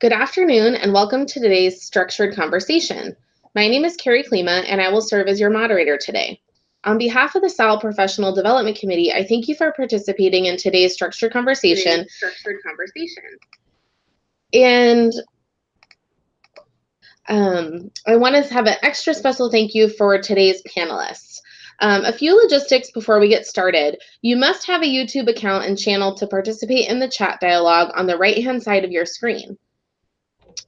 Good afternoon and welcome to today's structured conversation. My name is Carrie Klima and I will serve as your moderator today. On behalf of the SAL Professional Development Committee, I thank you for participating in today's structured conversation. And I want to have an extra special thank you for today's panelists. A few logistics before we get started. You must have a YouTube account and channel to participate in the chat dialogue on the right-hand side of your screen.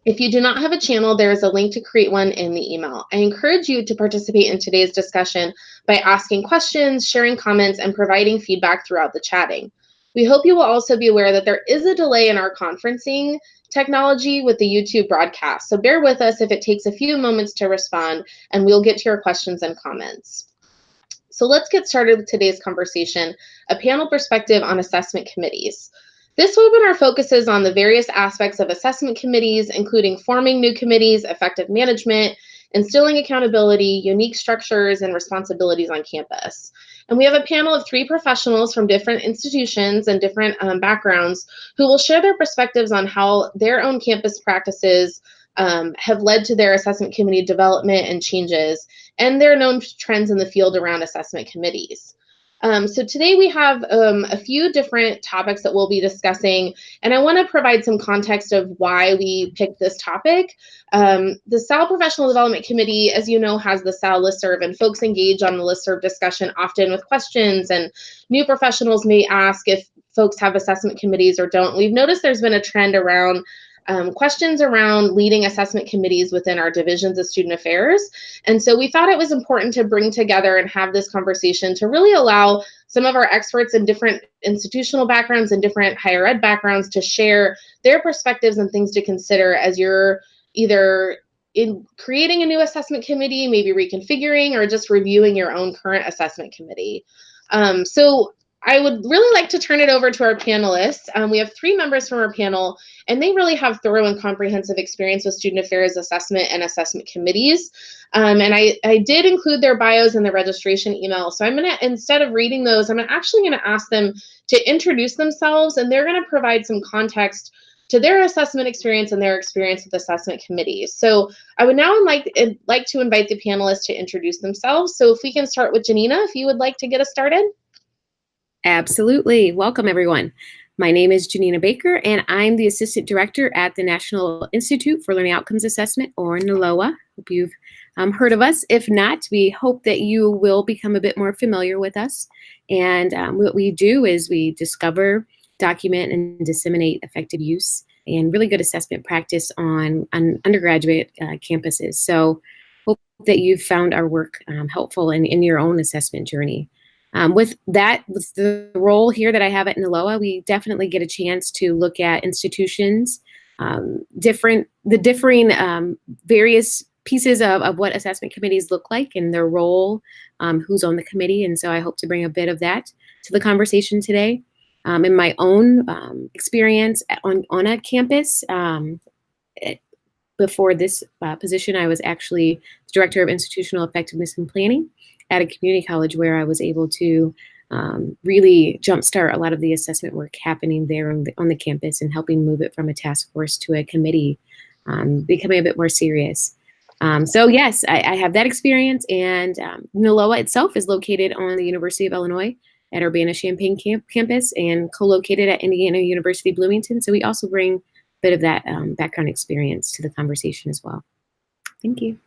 If you do not have a channel, there is a link to create one in the email. I encourage you to participate in today's discussion by asking questions, sharing comments, and providing feedback throughout the chatting. We hope you will also be aware that there is a delay in our conferencing technology with the YouTube broadcast, so bear with us if it takes a few moments to respond, and we'll get to your questions and comments. So let's get started with today's conversation, a panel perspective on assessment committees. This webinar focuses on the various aspects of assessment committees, including forming new committees, effective management, instilling accountability, unique structures, and responsibilities on campus. And we have a panel of 3 professionals from different institutions and different backgrounds who will share their perspectives on how their own campus practices have led to their assessment committee development and changes, and their known trends in the field around assessment committees. So today we have a few different topics that we'll be discussing, and I want to provide some context of why we picked this topic. The SAL Professional Development Committee, as you know, has the SAL listserv, and folks engage on the listserv discussion often with questions, and new professionals may ask if folks have assessment committees or don't. We've noticed there's been a trend around questions around leading assessment committees within our divisions of student affairs. And so we thought it was important to bring together and have this conversation to really allow some of our experts in different institutional backgrounds and different higher ed backgrounds to share their perspectives and things to consider as you're either in creating a new assessment committee, maybe reconfiguring, or just reviewing your own current assessment committee. So I would really like to turn it over to our panelists. We have 3 members from our panel, and they really have thorough and comprehensive experience with student affairs assessment and assessment committees. And I did include their bios in the registration email. So I'm gonna, instead of reading those, I'm actually gonna ask them to introduce themselves, and they're gonna provide some context to their assessment experience and their experience with assessment committees. So I would now like to invite the panelists to introduce themselves. So if we can start with Janina, if you would like to get us started. Absolutely. Welcome, everyone. My name is Janina Baker, and I'm the Assistant Director at the National Institute for Learning Outcomes Assessment, or NALOA. Hope you've heard of us. If not, we hope that you will become a bit more familiar with us. And what we do is we discover, document, and disseminate effective use and really good assessment practice on undergraduate campuses. So hope that you've found our work helpful in your own assessment journey. With the role here that I have at NALOA, we definitely get a chance to look at institutions, differing various pieces of what assessment committees look like and their role, who's on the committee. And so I hope to bring a bit of that to the conversation today. In my own experience on a campus, before this position, I was actually the Director of Institutional Effectiveness and Planning at a community college, where I was able to really jumpstart a lot of the assessment work happening there on the campus and helping move it from a task force to a committee, becoming a bit more serious. So yes, I have that experience, and NALOA itself is located on the University of Illinois at Urbana-Champaign campus and co-located at Indiana University Bloomington. So we also bring a bit of that background experience to the conversation as well. Thank you.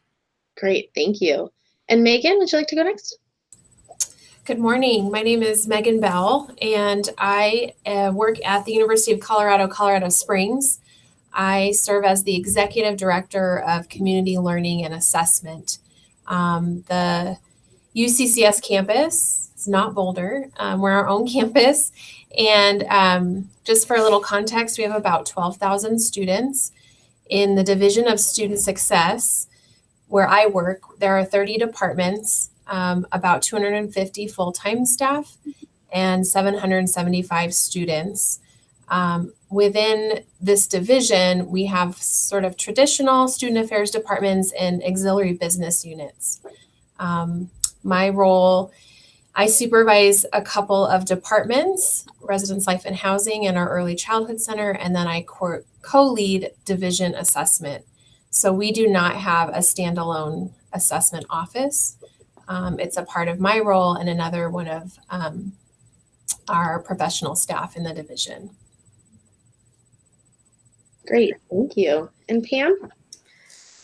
Great, thank you. And Megan, would you like to go next? Good morning. My name is Megan Bell, and I work at the University of Colorado, Colorado Springs. I serve as the Executive Director of Community Learning and Assessment. The UCCS campus is not Boulder. We're our own campus. And just for a little context, we have about 12,000 students. In the Division of Student Success, where I work, there are 30 departments, about 250 full-time staff, and 775 students. Within this division, we have sort of traditional student affairs departments and auxiliary business units. My role, I supervise a couple of departments, Residence Life and Housing and our Early Childhood Center, and then I co-lead division assessment. So we do not have a standalone assessment office. It's a part of my role and another one of our professional staff in the division. Great, thank you. And Pam?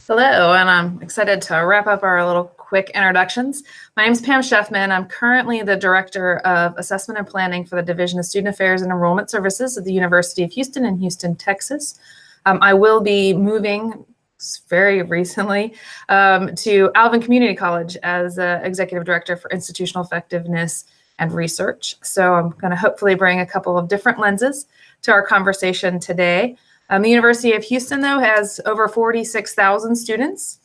Hello, and I'm excited to wrap up our little quick introductions. My name is Pam Sheffman. I'm currently the Director of Assessment and Planning for the Division of Student Affairs and Enrollment Services at the University of Houston in Houston, Texas. I will be moving very recently to Alvin Community College as Executive Director for Institutional Effectiveness and Research. So I'm going to hopefully bring a couple of different lenses to our conversation today. The University of Houston, though, has over 46,000 students.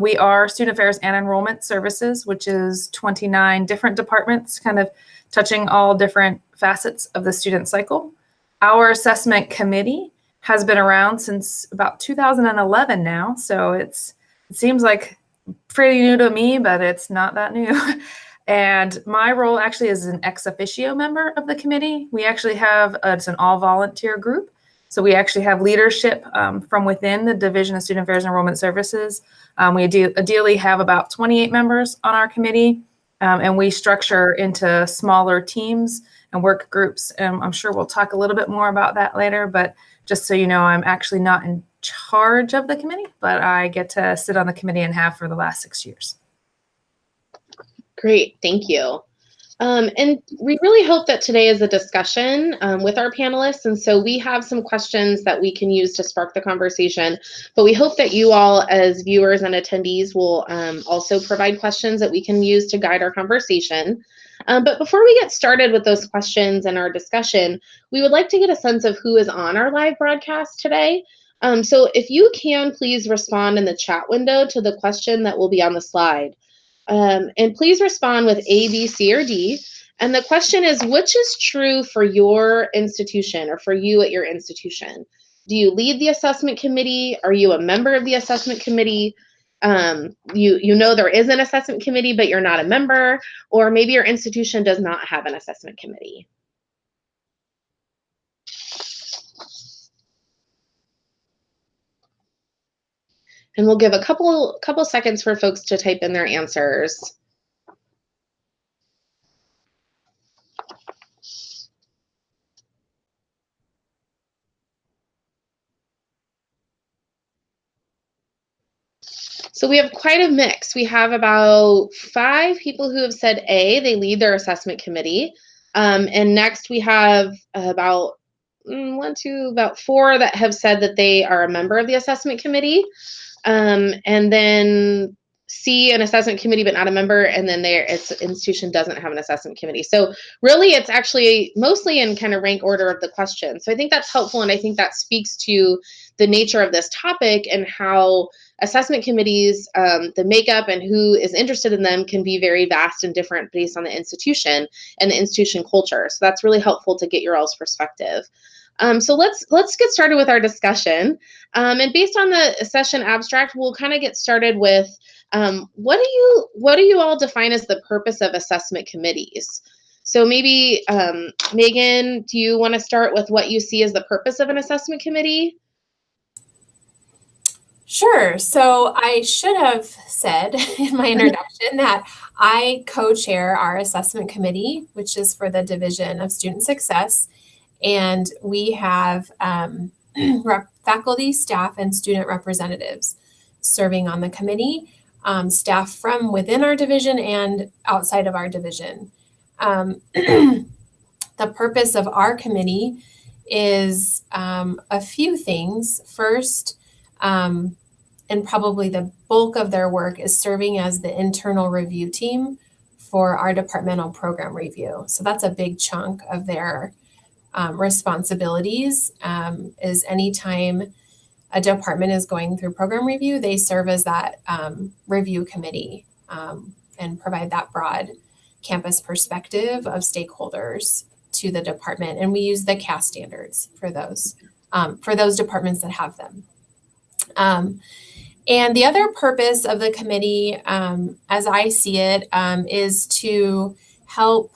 We are Student Affairs and Enrollment Services, which is 29 different departments, kind of touching all different facets of the student cycle. Our assessment committee has been around since about 2011 now, so it seems like pretty new to me, but it's not that new. And my role actually is an ex officio member of the committee. We actually have, it's an all volunteer group. So we actually have leadership from within the Division of Student Affairs and Enrollment Services. We ideally have about 28 members on our committee, and we structure into smaller teams and work groups. And I'm sure we'll talk a little bit more about that later, but just so you know, I'm actually not in charge of the committee, but I get to sit on the committee and have for the last 6 years. Great, thank you. And we really hope that today is a discussion with our panelists. And so we have some questions that we can use to spark the conversation. But we hope that you all as viewers and attendees will also provide questions that we can use to guide our conversation. But before we get started with those questions and our discussion, we would like to get a sense of who is on our live broadcast today. So if you can, please respond in the chat window to the question that will be on the slide. And please respond with A, B, C, or D. And the question is, which is true for your institution or for you at your institution? Do you lead the assessment committee? Are you a member of the assessment committee? You know there is an assessment committee, but you're not a member, or maybe your institution does not have an assessment committee. And we'll give a couple seconds for folks to type in their answers. So we have quite a mix. We have about 5 people who have said A, they lead their assessment committee. And next we have about 4 that have said that they are a member of the assessment committee. And then C, an assessment committee, but not a member, and then its institution doesn't have an assessment committee. So really, it's actually mostly in kind of rank order of the question. So I think that's helpful, and I think that speaks to the nature of this topic and how assessment committees, the makeup and who is interested in them can be very vast and different based on the institution and the institution culture. So that's really helpful to get your all's perspective. So let's get started with our discussion. And based on the session abstract, we'll kind of get started with what do you all define as the purpose of assessment committees? So maybe Megan, do you want to start with what you see as the purpose of an assessment committee? Sure. So I should have said in my introduction that I co-chair our assessment committee, which is for the Division of Student Success. And we have faculty, staff, and student representatives serving on the committee, staff from within our division and outside of our division. The purpose of our committee is a few things. First, and probably the bulk of their work is serving as the internal review team for our departmental program review. So that's a big chunk of their responsibilities, is anytime a department is going through program review, they serve as that review committee and provide that broad campus perspective of stakeholders to the department. And we use the CAS standards for those departments that have them. And the other purpose of the committee, as I see it, is to help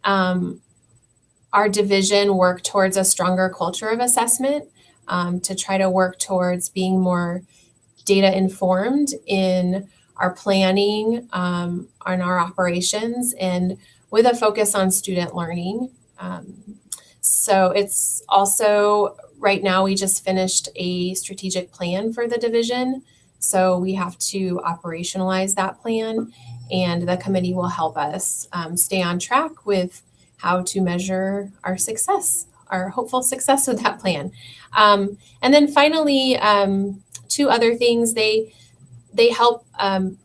our division work towards a stronger culture of assessment, to try to work towards being more data informed in our planning, on our operations, and with a focus on student learning. So it's also, right now, we just finished a strategic plan for the division. So we have to operationalize that plan, and the committee will help us stay on track with how to measure our success, our hopeful success with that plan. And then finally, two other things, they help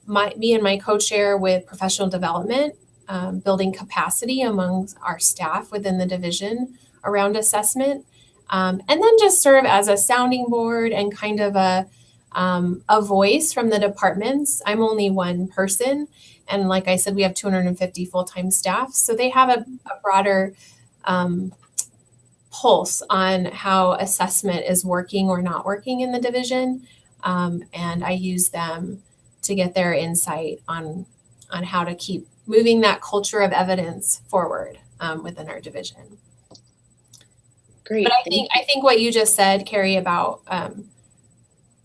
me and my co-chair with professional development, building capacity among our staff within the division around assessment, and then just serve as a sounding board and kind of a voice from the departments. I'm only one person, and like I said, we have 250 full-time staff, so they have a broader pulse on how assessment is working or not working in the division, and I use them to get their insight on how to keep moving that culture of evidence forward within our division. Great. But I think what you just said, Carrie, about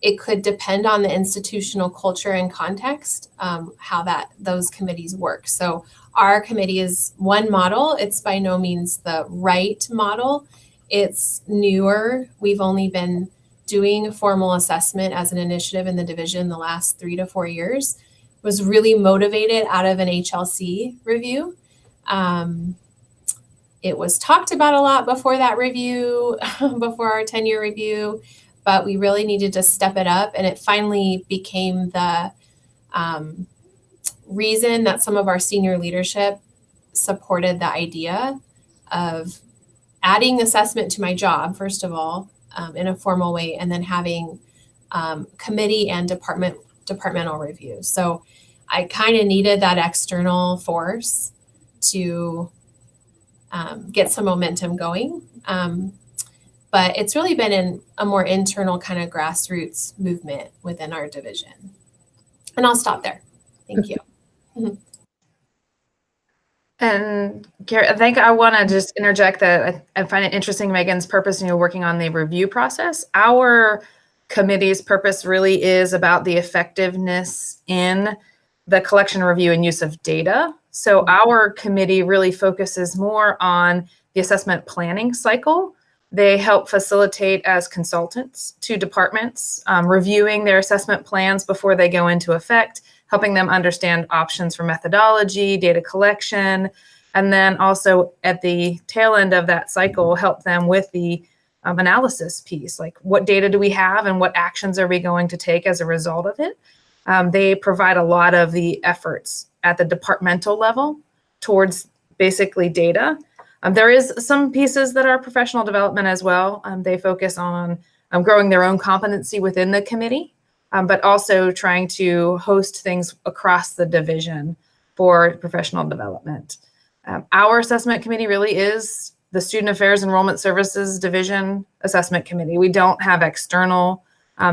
it could depend on the institutional culture and context, how those committees work. So our committee is one model. It's by no means the right model. It's newer. We've only been doing formal assessment as an initiative in the division the last 3 to 4 years. Was really motivated out of an HLC review. It was talked about a lot before that review, before our 10-year review, but we really needed to step it up, and it finally became the reason that some of our senior leadership supported the idea of adding assessment to my job, first of all, in a formal way, and then having committee and departmental review. So I kind of needed that external force to get some momentum going. But it's really been in a more internal kind of grassroots movement within our division. And I'll stop there. Thank you. And Carrie, I think I want to just interject that I find it interesting, Megan's purpose in working on the review process. Our committee's purpose really is about the effectiveness in the collection, review, and use of data. So our committee really focuses more on the assessment planning cycle. They help facilitate as consultants to departments, reviewing their assessment plans before they go into effect, helping them understand options for methodology, data collection, and then also at the tail end of that cycle, help them with the analysis piece, like what data do we have and what actions are we going to take as a result of it. They provide a lot of the efforts at the departmental level towards basically data. There is some pieces that are professional development as well. They focus on growing their own competency within the committee, but also trying to host things across the division for professional development. Our assessment committee really is the Student Affairs Enrollment Services Division Assessment Committee. We don't have external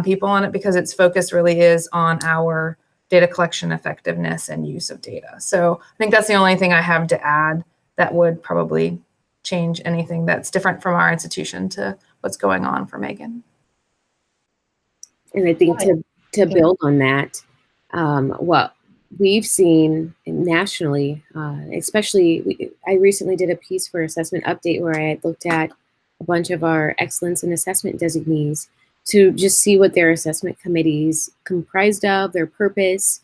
people on it because its focus really is on our data collection effectiveness and use of data. So I think that's the only thing I have to add that would probably change anything that's different from our institution to what's going on for Megan. And I think to build on that, what we've seen nationally, especially, I recently did a piece for Assessment Update where I looked at a bunch of our excellence in assessment designees to just see what their assessment committees comprised of, their purpose,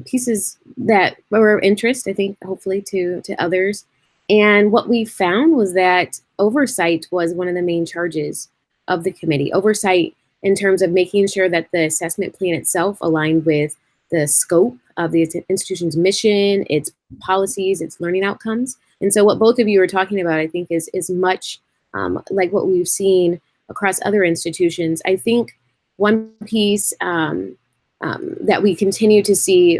pieces that were of interest, I think, hopefully to others. And what we found was that oversight was one of the main charges of the committee. Oversight in terms of making sure that the assessment plan itself aligned with the scope of the institution's mission, its policies, its learning outcomes. And so what both of you are talking about, I think, is much like what we've seen across other institutions. I think one piece that we continue to see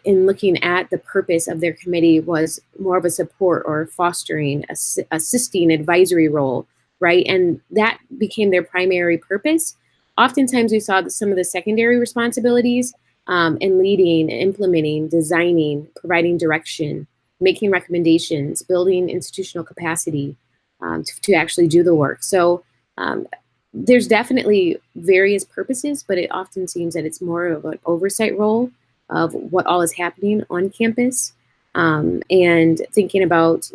in looking at the purpose of their committee was more of a support or fostering, assisting advisory role, right? And that became their primary purpose. Oftentimes we saw some of the secondary responsibilities in leading, implementing, designing, providing direction, making recommendations, building institutional capacity to actually do the work. So there's definitely various purposes, but it often seems that it's more of an oversight role of what all is happening on campus, and thinking about,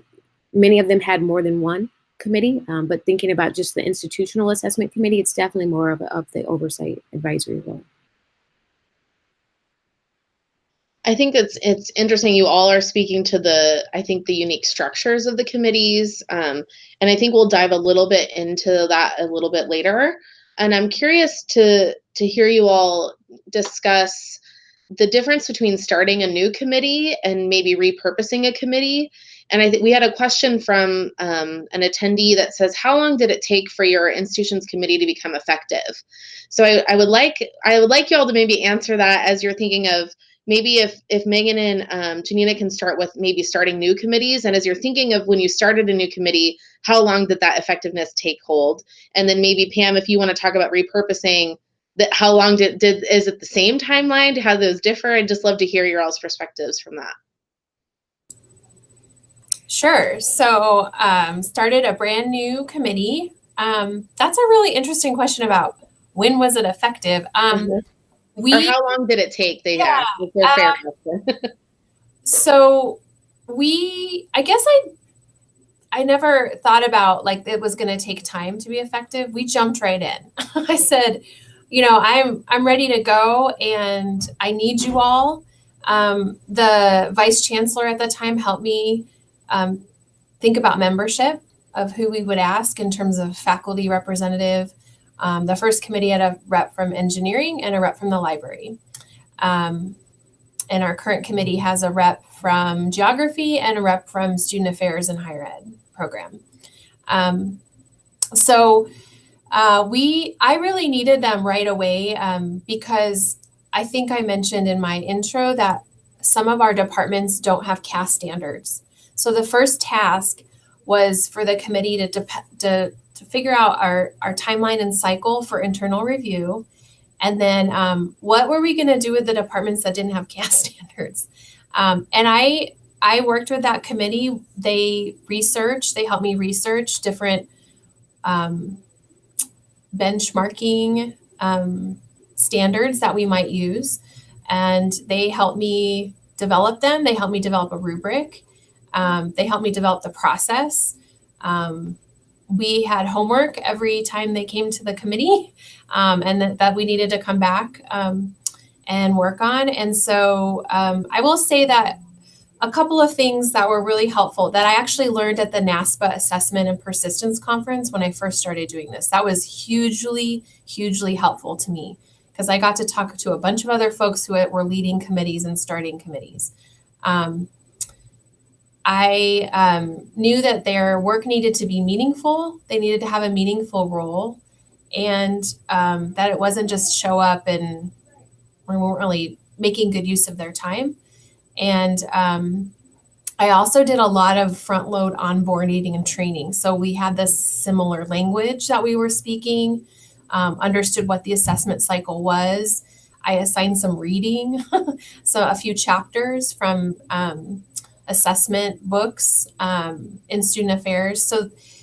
many of them had more than one committee, but thinking about just the institutional assessment committee, it's definitely more of the oversight advisory role. I think it's interesting. You all are speaking to the unique structures of the committees, and I think we'll dive a little bit into that a little bit later. And I'm curious to hear you all discuss the difference between starting a new committee and maybe repurposing a committee. And I think we had a question from an attendee that says, "How long did it take for your institution's committee to become effective?" So I would like you all to maybe answer that as you're thinking of. Maybe if Megan and Janina can start with maybe starting new committees, and as you're thinking of when you started a new committee, how long did that effectiveness take hold? And then maybe Pam, if you want to talk about repurposing, that how long did is it the same timeline? How do those differ? I'd just love to hear your all's perspectives from that. Sure. So started a brand new committee. That's a really interesting question about when was it effective. Or how long did it take? They asked. It's a fair question. So I guess I never thought about like it was going to take time to be effective. We jumped right in. I said, I'm ready to go and I need you all. The vice chancellor at the time helped me think about membership of who we would ask in terms of faculty representative. The first committee had a rep from engineering and a rep from the library. And our current committee has a rep from geography and a rep from student affairs and higher ed program. I really needed them right away because I think I mentioned in my intro that some of our departments don't have CAS standards. So the first task was for the committee to figure out our timeline and cycle for internal review. And then what were we going to do with the departments that didn't have CAS standards? And I worked with that committee. They helped me research different benchmarking standards that we might use. And they helped me develop them. They helped me develop a rubric. They helped me develop the process. We had homework every time they came to the committee, and that we needed to come back and work on. And so I will say that a couple of things that were really helpful that I actually learned at the NASPA Assessment and Persistence Conference when I first started doing this. That was hugely, hugely helpful to me because I got to talk to a bunch of other folks who were leading committees and starting committees. I knew that their work needed to be meaningful. They needed to have a meaningful role, and that it wasn't just show up and we weren't really making good use of their time. And I also did a lot of front load onboarding and training. So we had this similar language that we were speaking, understood what the assessment cycle was. I assigned some reading, so a few chapters from assessment books in student affairs.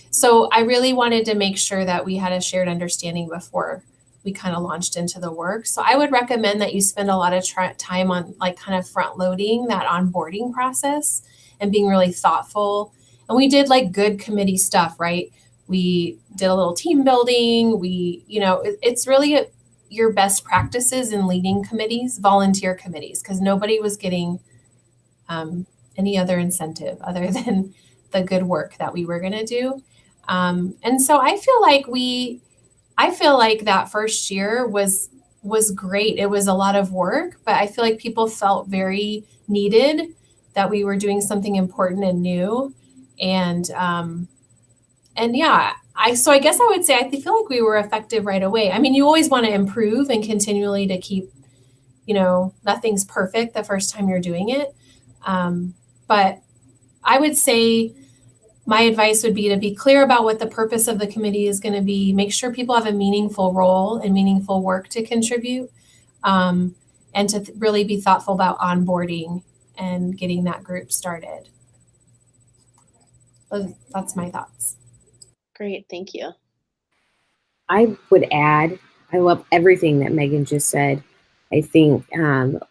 So I really wanted to make sure that we had a shared understanding before we kind of launched into the work. So I would recommend that you spend a lot of time on like kind of front loading that onboarding process and being really thoughtful. And we did like good committee stuff, right? We did a little team building. It's really your best practices in leading committees, volunteer committees, because nobody was getting any other incentive other than the good work that we were going to do. And so I feel like that first year was great. It was a lot of work, but I feel like people felt very needed, that we were doing something important and new. And yeah, I guess I would say I feel like we were effective right away. I mean, you always want to improve and continually to keep, nothing's perfect the first time you're doing it. But I would say my advice would be to be clear about what the purpose of the committee is going to be. Make sure people have a meaningful role and meaningful work to contribute, and to really be thoughtful about onboarding and getting that group started. That's my thoughts. Great, thank you. I would add, I love everything that Megan just said. I think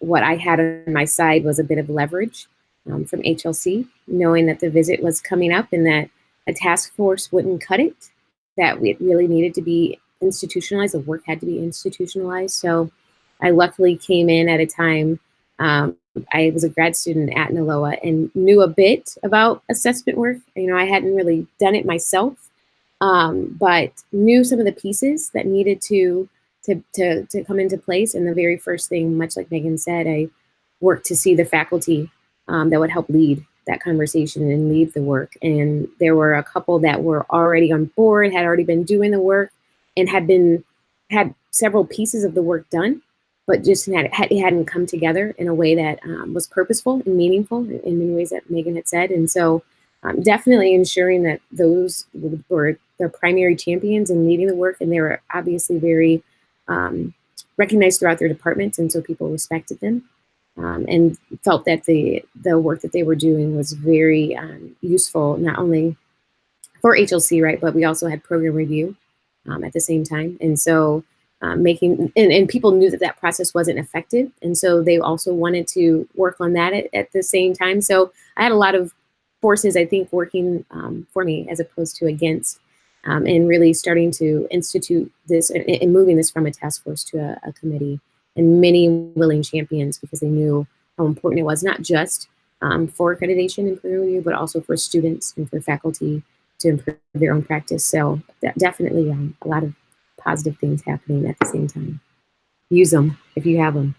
what I had on my side was a bit of leverage from HLC, knowing that the visit was coming up and that a task force wouldn't cut it, that it really needed to be institutionalized, the work had to be institutionalized. So I luckily came in at a time, I was a grad student at NALOA and knew a bit about assessment work. You know, I hadn't really done it myself, but knew some of the pieces that needed to come into place. And the very first thing, much like Megan said, I worked to see the faculty that would help lead that conversation and lead the work. And there were a couple that were already on board, had already been doing the work, and had several pieces of the work done, but just it hadn't come together in a way that was purposeful and meaningful in many ways that Megan had said. And so definitely ensuring that those were their primary champions in leading the work, and they were obviously very recognized throughout their departments, and so people respected them and felt that the work that they were doing was very useful, not only for HLC, right, but we also had program review at the same time, and so making and people knew that process wasn't effective, and so they also wanted to work on that at the same time. So I had a lot of forces, I think, working for me as opposed to against, and really starting to institute this and moving this from a task force to a committee, and many willing champions because they knew how important it was, not just for accreditation and peer review, but also for students and for faculty to improve their own practice. So definitely a lot of positive things happening at the same time. Use them if you have them.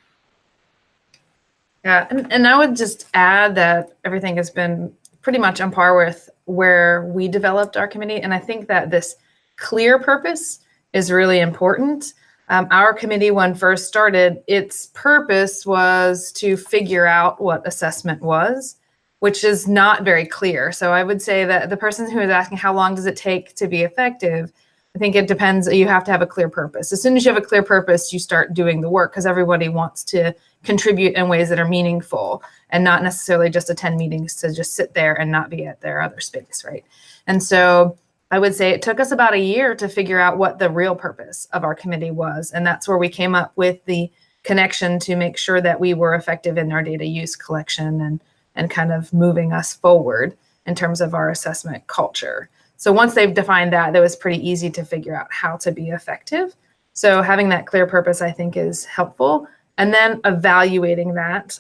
Yeah, and I would just add that everything has been pretty much on par with where we developed our committee. And I think that this clear purpose is really important. Our committee, when first started, its purpose was to figure out what assessment was, which is not very clear. So I would say that the person who is asking how long does it take to be effective, I think it depends. You have to have a clear purpose. As soon as you have a clear purpose, you start doing the work because everybody wants to contribute in ways that are meaningful and not necessarily just attend meetings to just sit there and not be at their other space, right? And so I would say it took us about a year to figure out what the real purpose of our committee was. And that's where we came up with the connection to make sure that we were effective in our data use collection and kind of moving us forward in terms of our assessment culture. So once they've defined that, it was pretty easy to figure out how to be effective. So having that clear purpose, I think, is helpful. And then evaluating that.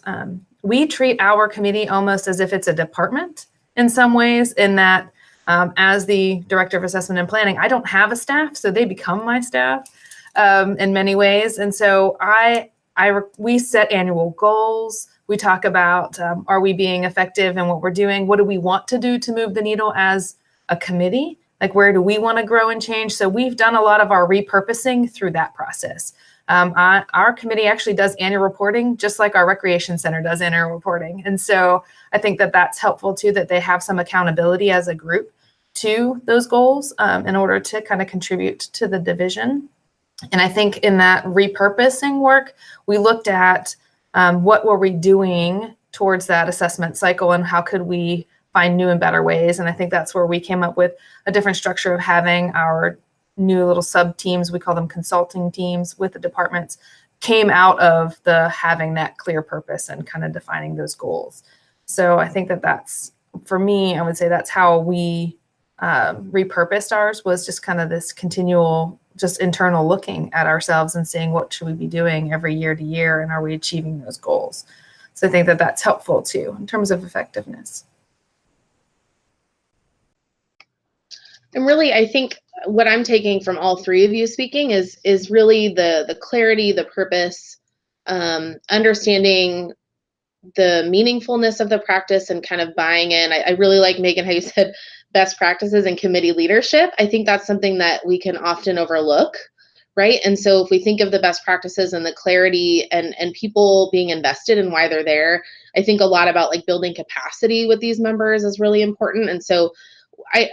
We treat our committee almost as if it's a department in some ways, in that as the Director of Assessment and Planning, I don't have a staff, so they become my staff in many ways. And so we set annual goals. We talk about, are we being effective in what we're doing? What do we want to do to move the needle as a committee? Like, where do we want to grow and change? So we've done a lot of our repurposing through that process. Our committee actually does annual reporting, just like our recreation center does annual reporting. And so I think that that's helpful too, that they have some accountability as a group to those goals in order to kind of contribute to the division. And I think in that repurposing work, we looked at what were we doing towards that assessment cycle and how could we find new and better ways. And I think that's where we came up with a different structure of having our new little sub teams, we call them consulting teams with the departments, came out of the having that clear purpose and kind of defining those goals. So I think that that's, for me, I would say that's how we repurposed ours, was just kind of this continual, just internal looking at ourselves and seeing what should we be doing every year to year, and are we achieving those goals? So I think that that's helpful too in terms of effectiveness. And really, I think what I'm taking from all three of you speaking is really the clarity, the purpose, understanding the meaningfulness of the practice and kind of buying in. I really like, Megan, how you said best practices and committee leadership. I think that's something that we can often overlook, right? And so if we think of the best practices and the clarity and people being invested in why they're there, I think a lot about like building capacity with these members is really important. And so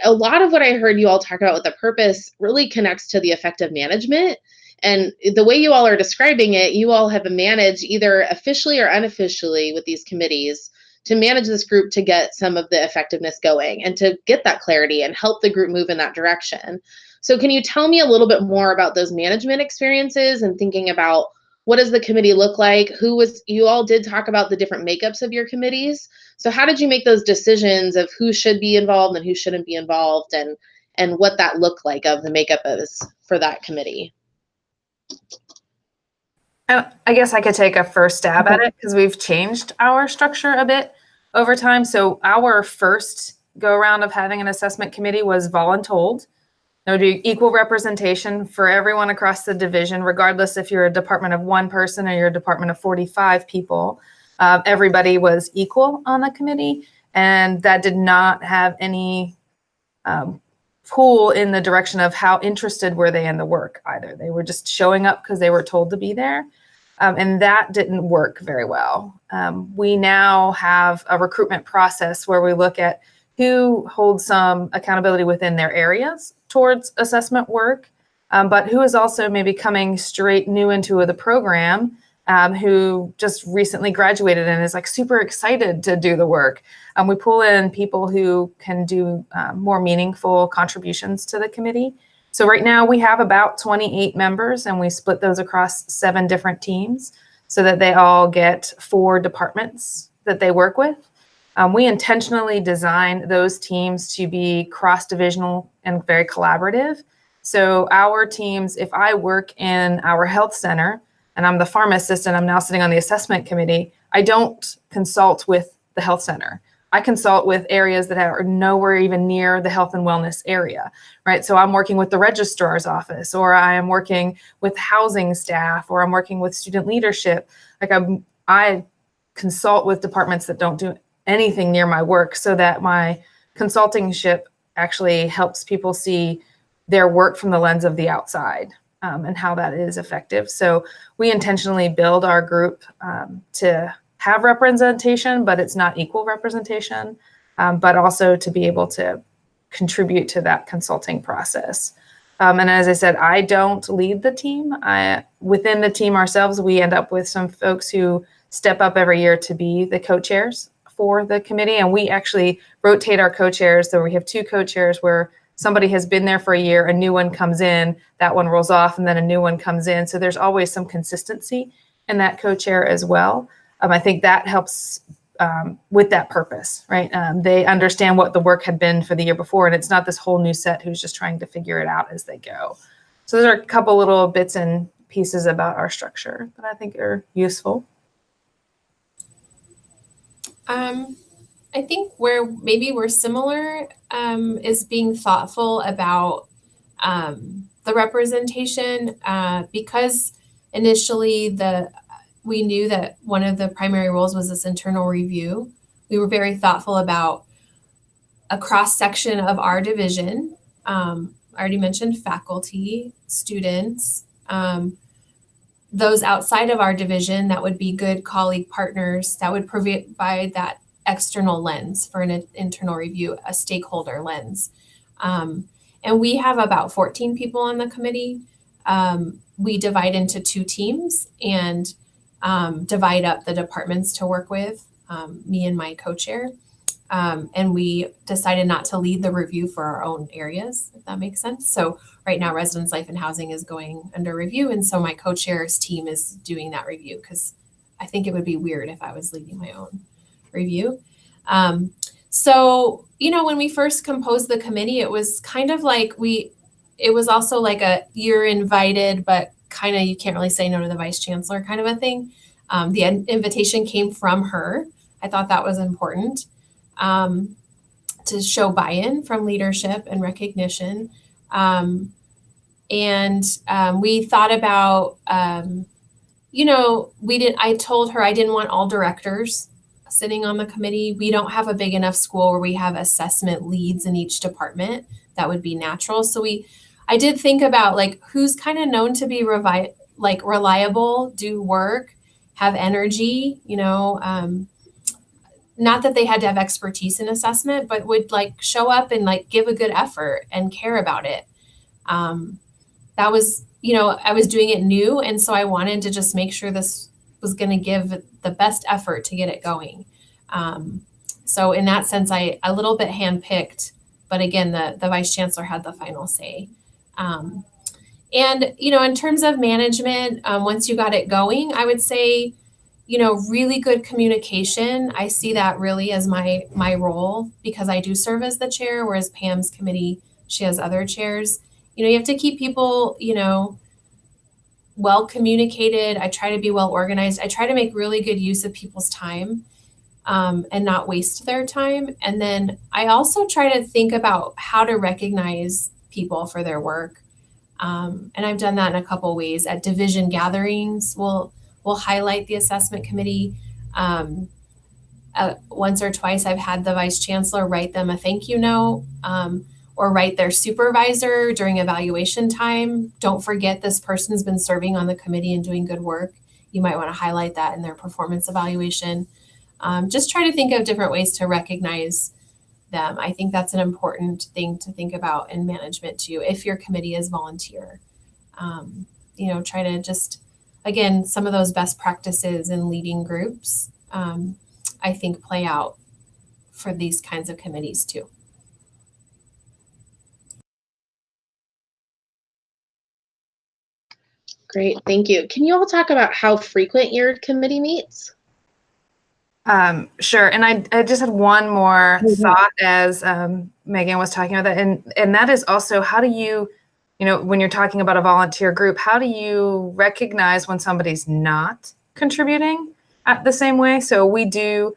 a lot of what I heard you all talk about with the purpose really connects to the effective management. And the way you all are describing it, you all have managed either officially or unofficially with these committees to manage this group to get some of the effectiveness going and to get that clarity and help the group move in that direction. So can you tell me a little bit more about those management experiences and thinking about what does the committee look like? You all did talk about the different makeups of your committees. So how did you make those decisions of who should be involved and who shouldn't be involved, and what that looked like of the makeup is for that committee? I guess I could take a first stab at it because we've changed our structure a bit over time. So our first go around of having an assessment committee was voluntold. There would be equal representation for everyone across the division, regardless if you're a department of 1 person or you're a department of 45 people. Everybody was equal on the committee, and that did not have any pull in the direction of how interested were they in the work either. They were just showing up because they were told to be there. And that didn't work very well. We now have a recruitment process where we look at who holds some accountability within their areas towards assessment work, but who is also maybe coming straight new into the program, who just recently graduated and is like super excited to do the work. We pull in people who can do more meaningful contributions to the committee. So right now we have about 28 members, and we split those across 7 different teams so that they all get 4 departments that they work with. We intentionally designed those teams to be cross-divisional and very collaborative. So our teams, if I work in our health center and I'm the pharma assistant, I'm now sitting on the assessment committee, I don't consult with the health center. I consult with areas that are nowhere even near the health and wellness area, right? So I'm working with the registrar's office, or I am working with housing staff, or I'm working with student leadership. Like I consult with departments that don't do anything near my work, so that my consultingship actually helps people see their work from the lens of the outside, and how that is effective. So we intentionally build our group to have representation, but it's not equal representation, but also to be able to contribute to that consulting process. And as I said, I don't lead the team. Within the team ourselves, we end up with some folks who step up every year to be the co-chairs for the committee. And we actually rotate our co-chairs. So we have 2 co-chairs where somebody has been there for a year, a new one comes in, that one rolls off, and then a new one comes in. So there's always some consistency in that co-chair as well. I think that helps with that purpose, right? They understand what the work had been for the year before, and it's not this whole new set who's just trying to figure it out as they go. So those are a couple little bits and pieces about our structure that I think are useful. I think where maybe we're similar is being thoughtful about the representation, because initially we knew that one of the primary roles was this internal review. We were very thoughtful about a cross-section of our division. I already mentioned faculty, students, those outside of our division that would be good colleague partners that would provide that external lens for an internal review, a stakeholder lens. And we have about 14 people on the committee. We divide into 2 teams and divide up the departments to work with, me and my co-chair. And we decided not to lead the review for our own areas, if that makes sense. So right now, residence life and housing is going under review. And so my co-chair's team is doing that review, because I think it would be weird if I was leading my own review. So, when we first composed the committee, it was kind of like it was also like you're invited, but kind of you can't really say no to the vice chancellor kind of a thing. The invitation came from her. I thought that was important to show buy-in from leadership and recognition. And we thought about, I told her I didn't want all directors sitting on the committee. We don't have a big enough school where we have assessment leads in each department. That would be natural. So I did think about who's kind of known to be reliable, do work, have energy, not that they had to have expertise in assessment, but would show up and give a good effort and care about it. That was, I was doing it new. And so I wanted to just make sure this was going to give the best effort to get it going. So in that sense, I a little bit handpicked, but again, the vice chancellor had the final say. And, in terms of management, once you got it going, I would say, really good communication. I see that really as my role because I do serve as the chair, whereas Pam's committee, she has other chairs. You have to keep people, well communicated. I try to be well organized. I try to make really good use of people's time and not waste their time. And then I also try to think about how to recognize people for their work. And I've done that in a couple ways. At division gatherings, we'll highlight the assessment committee. Once or twice, I've had the vice chancellor write them a thank you note or write their supervisor during evaluation time. Don't forget this person's been serving on the committee and doing good work. You might want to highlight that in their performance evaluation. Just try to think of different ways to recognize them. I think that's an important thing to think about in management too, if your committee is volunteer. Try to just, again, some of those best practices in leading groups, I think play out for these kinds of committees too. Great, thank you. Can you all talk about how frequent your committee meets? Sure. And I just had one more thought as Megan was talking about that. And that is also, how do you, when you're talking about a volunteer group, how do you recognize when somebody's not contributing at the same way? So we do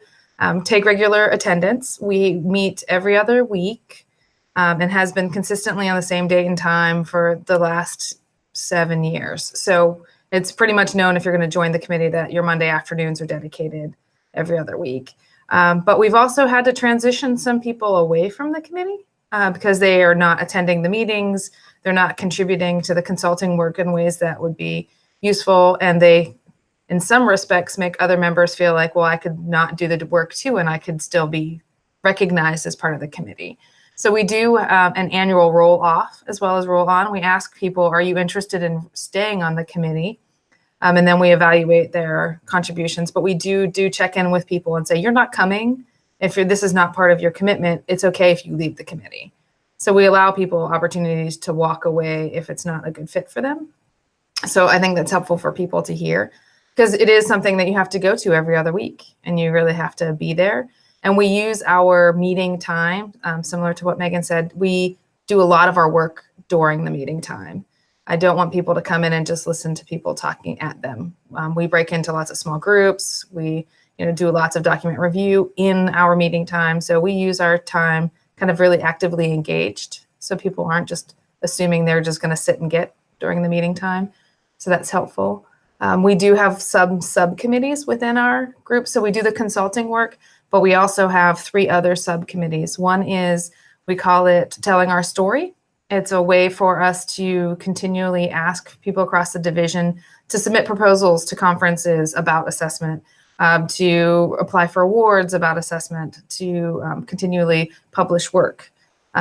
take regular attendance. We meet every other week and has been consistently on the same date and time for the last 7 years. So it's pretty much known if you're going to join the committee that your Monday afternoons are dedicated every other week. But we've also had to transition some people away from the committee because they are not attending the meetings. They're not contributing to the consulting work in ways that would be useful. And they, in some respects, make other members feel like, well, I could not do the work too, and I could still be recognized as part of the committee. So we do an annual roll off as well as roll on. We ask people, are you interested in staying on the committee? And then we evaluate their contributions. But we do check in with people and say, you're not coming. If this is not part of your commitment, it's okay if you leave the committee. So we allow people opportunities to walk away if it's not a good fit for them. So I think that's helpful for people to hear, because it is something that you have to go to every other week and you really have to be there. And we use our meeting time, similar to what Megan said. We do a lot of our work during the meeting time. I don't want people to come in and just listen to people talking at them. We break into lots of small groups. We do lots of document review in our meeting time. So we use our time kind of really actively engaged, so people aren't just assuming they're just going to sit and get during the meeting time. So that's helpful. We do have some subcommittees within our group. So we do the consulting work, but we also have 3 other subcommittees. One is, we call it Telling Our Story. It's a way for us to continually ask people across the division to submit proposals to conferences about assessment, to apply for awards about assessment, to continually publish work.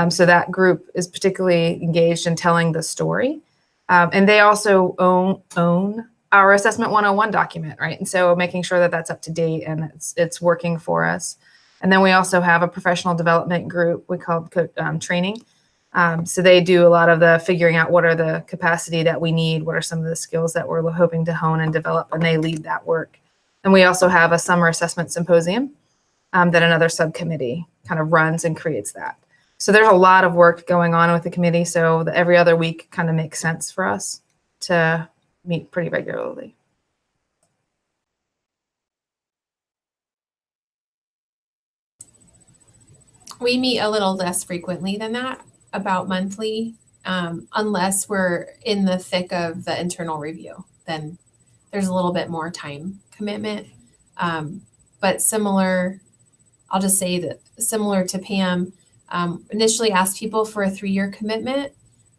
So that group is particularly engaged in telling the story. And they also own our Assessment 101 document, right? And so making sure that that's up to date and it's working for us. And then we also have a professional development group we call training. So they do a lot of the figuring out what are the capacity that we need, what are some of the skills that we're hoping to hone and develop, and they lead that work. And we also have a summer assessment symposium that another subcommittee kind of runs and creates that. So there's a lot of work going on with the committee. So every other week kind of makes sense for us to meet pretty regularly. We meet a little less frequently than that, about monthly, unless we're in the thick of the internal review. Then there's a little bit more time commitment. But similar, I'll just say that similar to Pam, initially asked people for a 3-year commitment.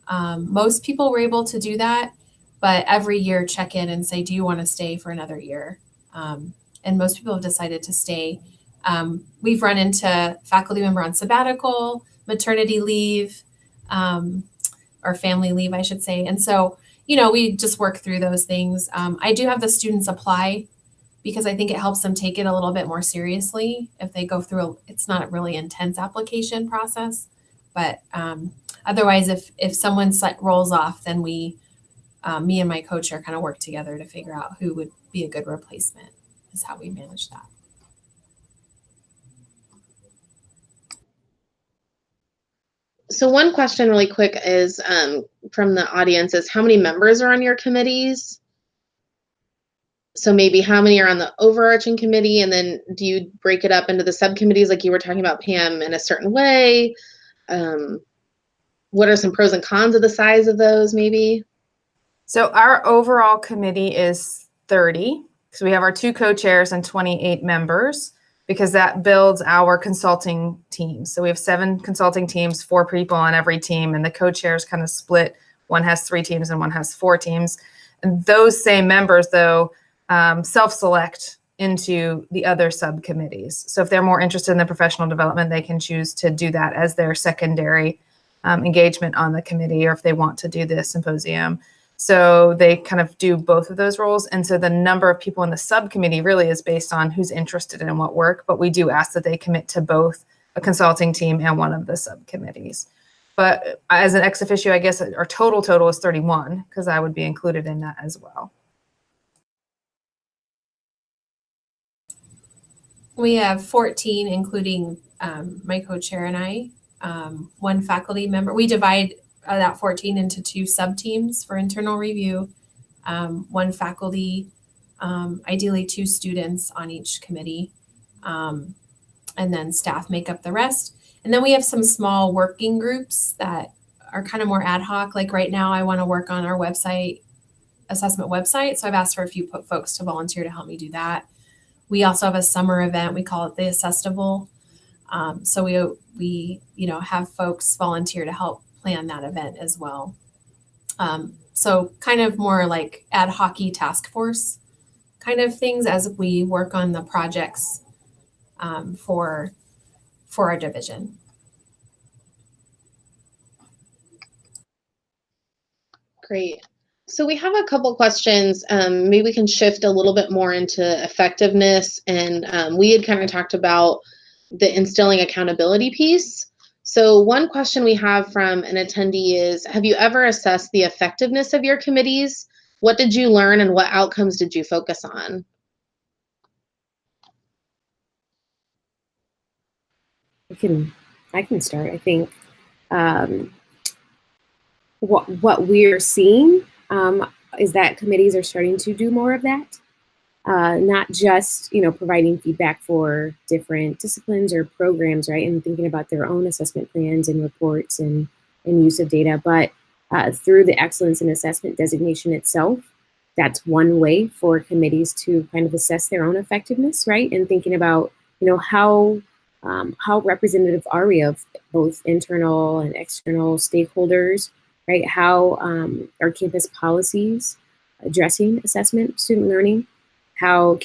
Most people were able to do that, but every year check in and say, do you want to stay for another year? And most people have decided to stay. We've run into faculty member on sabbatical, maternity leave, or family leave, I should say. And so, we just work through those things. I do have the students apply because I think it helps them take it a little bit more seriously if they go through it's not a really intense application process. But otherwise, if someone rolls off, then me and my co-chair kind of work together to figure out who would be a good replacement, is how we manage that. So one question really quick is from the audience is how many members are on your committees? So maybe how many are on the overarching committee, and then do you break it up into the subcommittees like you were talking about, Pam, in a certain way? What are some pros and cons of the size of those maybe? So our overall committee is 30. So we have our 2 co-chairs and 28 members, because that builds our consulting teams. So we have 7 consulting teams, 4 people on every team, and the co-chairs kind of split. One has 3 teams and one has 4 teams. And those same members, though, self-select into the other subcommittees. So if they're more interested in the professional development, they can choose to do that as their secondary engagement on the committee, or if they want to do the symposium. So they kind of do both of those roles. And so the number of people in the subcommittee really is based on who's interested in what work, but we do ask that they commit to both a consulting team and one of the subcommittees. But as an ex officio, I guess our total is 31, because I would be included in that as well. We have 14, including my co-chair and I, 1 faculty member. We divide that 14 into 2 sub-teams for internal review, 1 faculty, ideally 2 students on each committee, and then staff make up the rest. And then we have some small working groups that are kind of more ad hoc. Like right now, I want to work on our website, assessment website. So I've asked for a few folks to volunteer to help me do that. We also have a summer event. We call it the Assestival. So we have folks volunteer to help plan that event as well. So kind of more like ad hoc-y task force kind of things as we work on the projects for our division. Great. So we have a couple questions. Maybe we can shift a little bit more into effectiveness. And we had kind of talked about the instilling accountability piece. So one question we have from an attendee is, have you ever assessed the effectiveness of your committees? What did you learn and what outcomes did you focus on? I can start. I think what we're seeing is that committees are starting to do more of that. Not just, providing feedback for different disciplines or programs, right, and thinking about their own assessment plans and reports and use of data, but through the excellence in assessment designation itself. That's one way for committees to kind of assess their own effectiveness, right, and thinking about, how representative are we of both internal and external stakeholders, right? How are campus policies addressing assessment, student learning? How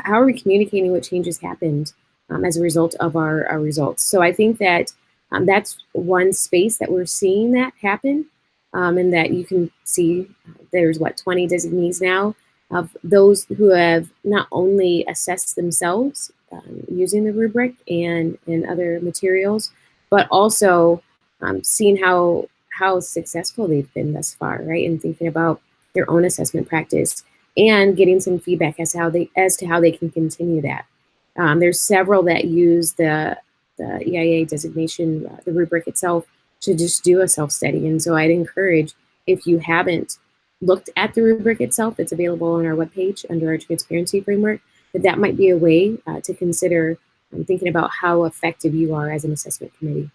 are we communicating what changes happened as a result of our results? So I think that that's one space that we're seeing that happen, and that you can see there's 20 designees now of those who have not only assessed themselves using the rubric and other materials, but also seeing how successful they've been thus far, right? And thinking about their own assessment practice and getting some feedback as to how they can continue that. There's several that use the EIA designation, the rubric itself, to just do a self-study. And so I'd encourage, if you haven't looked at the rubric itself, it's available on our webpage under our transparency framework, that might be a way to consider thinking about how effective you are as an assessment committee.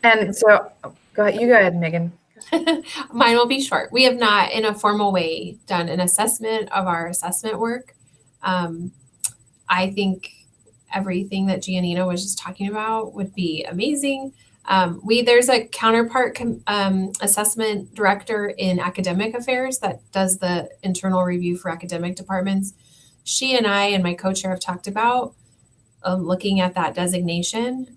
And so, go ahead, Megan. Mine will be short. We have not, in a formal way, done an assessment of our assessment work. I think everything that Giannina was just talking about would be amazing. There's a counterpart assessment director in academic affairs that does the internal review for academic departments. She and I and my co-chair have talked about looking at that designation.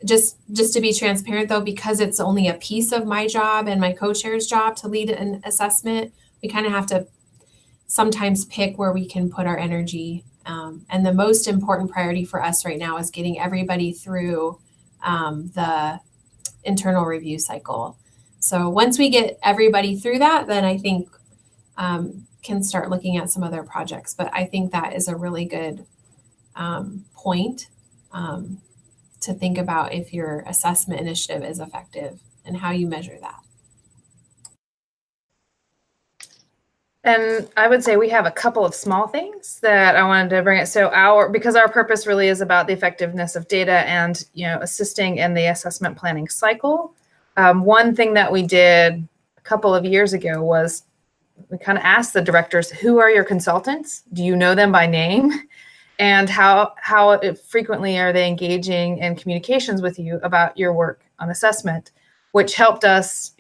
just to be transparent though, because it's only a piece of my job and my co-chair's job to lead an assessment, we kind of have to sometimes pick where we can put our energy. And the most important priority for us right now is getting everybody through the internal review cycle. So once we get everybody through that, then I think can start looking at some other projects. But I think that is a really good point to think about if your assessment initiative is effective and how you measure that. And I would say we have a couple of small things that I wanted to bring it. So because our purpose really is about the effectiveness of data and assisting in the assessment planning cycle. One thing that we did a couple of years ago was we kind of asked the directors, who are your consultants? Do you know them by name? And how frequently are they engaging in communications with you about your work on assessment, which helped us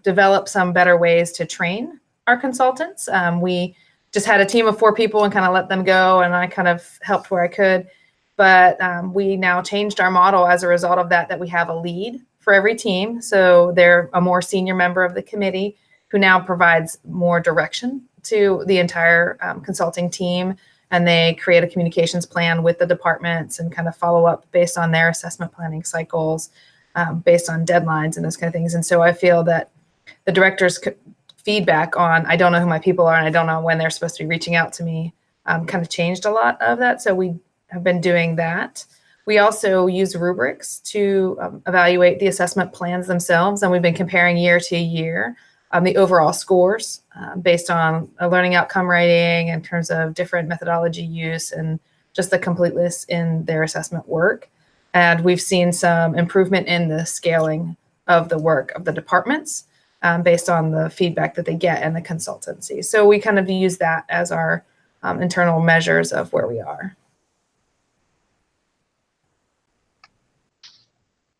develop some better ways to train our consultants. We just had a team of 4 people and kind of let them go, and I kind of helped where I could. But we now changed our model as a result of that we have a lead for every team. So they're a more senior member of the committee who now provides more direction to the entire consulting team. And they create a communications plan with the departments and kind of follow up based on their assessment planning cycles, based on deadlines and those kind of things. And so I feel that the director's feedback on, I don't know who my people are and I don't know when they're supposed to be reaching out to me, kind of changed a lot of that. So we have been doing that. We also use rubrics to evaluate the assessment plans themselves. And we've been comparing year to year the overall scores based on a learning outcome rating in terms of different methodology use and just the completeness in their assessment work. And we've seen some improvement in the scaling of the work of the departments based on the feedback that they get in the consultancy. So we kind of use that as our internal measures of where we are.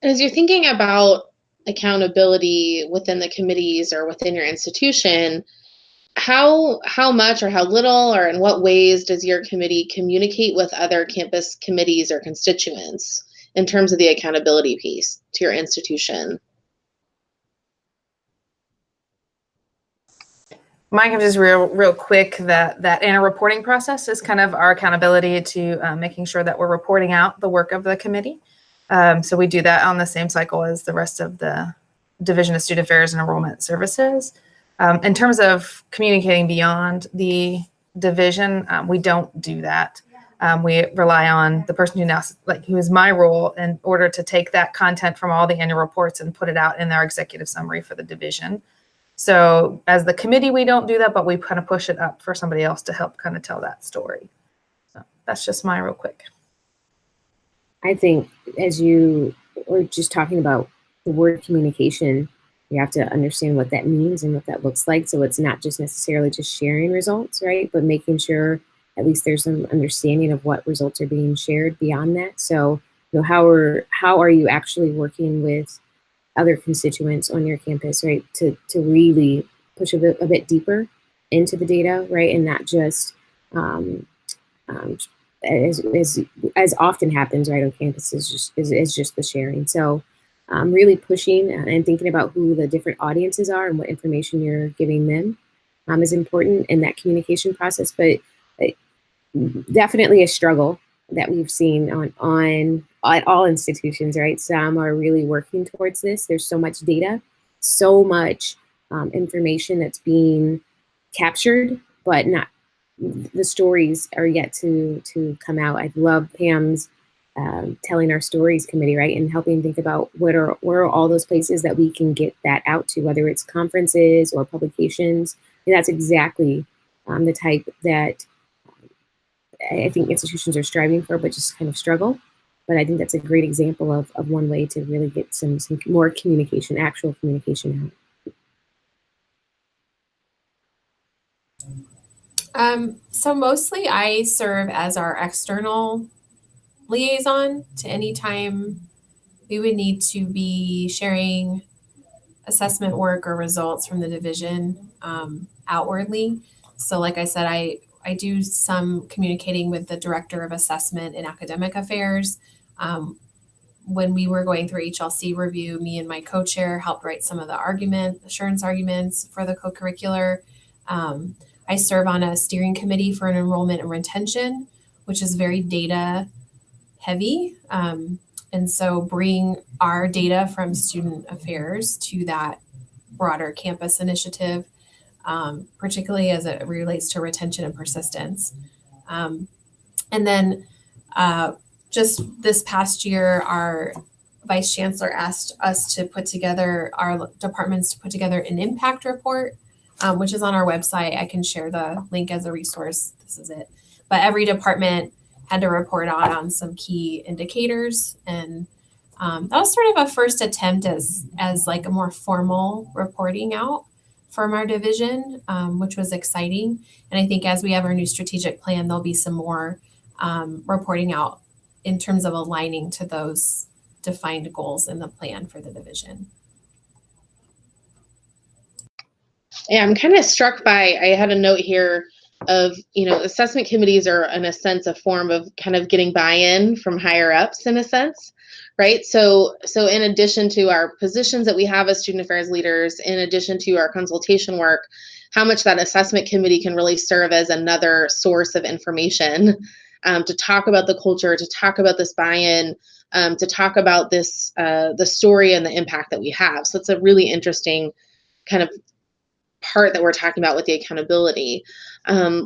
As you're thinking about accountability within the committees or within your institution, how much or how little or in what ways does your committee communicate with other campus committees or constituents in terms of the accountability piece to your institution? Mine can just real quick that annual reporting process is kind of our accountability to making sure that we're reporting out the work of the committee. So we do that on the same cycle as the rest of the Division of Student Affairs and Enrollment Services. In terms of communicating beyond the division, we don't do that. We rely on the person who is my role in order to take that content from all the annual reports and put it out in our executive summary for the division. So as the committee, we don't do that, but we kind of push it up for somebody else to help kind of tell that story. So that's just mine real quick. I think as you were just talking about the word communication, you have to understand what that means and what that looks like. So it's not just necessarily just sharing results, right? But making sure at least there's some understanding of what results are being shared beyond that. So, how are you actually working with other constituents on your campus, right? To really push a bit deeper into the data, right? And not just as often happens, right, on campus is just the sharing. So really pushing and thinking about who the different audiences are and what information you're giving them is important in that communication process. But definitely a struggle that we've seen at all institutions, right? Some are really working towards this. There's so much data, so much information that's being captured, but not the stories are yet to come out. I love Pam's telling our stories committee, right? And helping think about where are all those places that we can get that out to, whether it's conferences or publications. And that's exactly the type that I think institutions are striving for, but just kind of struggle. But I think that's a great example of one way to really get some more communication, actual communication out. So mostly I serve as our external liaison to any time we would need to be sharing assessment work or results from the division outwardly. So like I said, I do some communicating with the director of assessment and academic affairs. when we were going through HLC review, me and my co-chair helped write some of the assurance arguments for the co-curricular. I serve on a steering committee for an enrollment and retention, which is very data heavy. And so bring our data from student affairs to that broader campus initiative, particularly as it relates to retention and persistence. And then just this past year, our vice chancellor asked us to put together, our departments to put together an impact report, which is on our website. I can share the link as a resource. This is it. But every department had to report on some key indicators. And that was sort of a first attempt as like a more formal reporting out from our division, which was exciting. And I think as we have our new strategic plan, there'll be some more reporting out in terms of aligning to those defined goals in the plan for the division. Yeah, I'm kind of struck by, I had a note here of, assessment committees are in a sense a form of kind of getting buy-in from higher ups in a sense, right? So in addition to our positions that we have as student affairs leaders, in addition to our consultation work, how much that assessment committee can really serve as another source of information to talk about the culture, to talk about this buy-in, to talk about this, the story and the impact that we have. So it's a really interesting kind of part that we're talking about with the accountability.